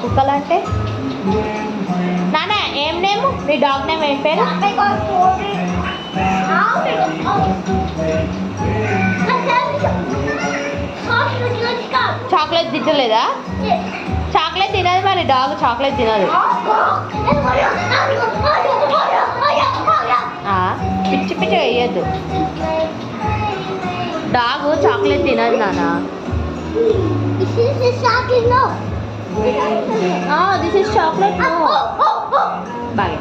కుక్కలు అంటే నాన్న ఏం నేమ్ నీ డాగ్ నేమ్ ఏం పేరు చాక్లెట్ తింటలేదా చాక్లెట్ తినదు మరి డాగ్ చాక్లెట్ తినదు పిచ్చి పిచ్చి వేయద్దు డాగ్ చాక్లెట్ తినదు నాన్న దిస్ ఇస్ చాక్లెట్ బాగా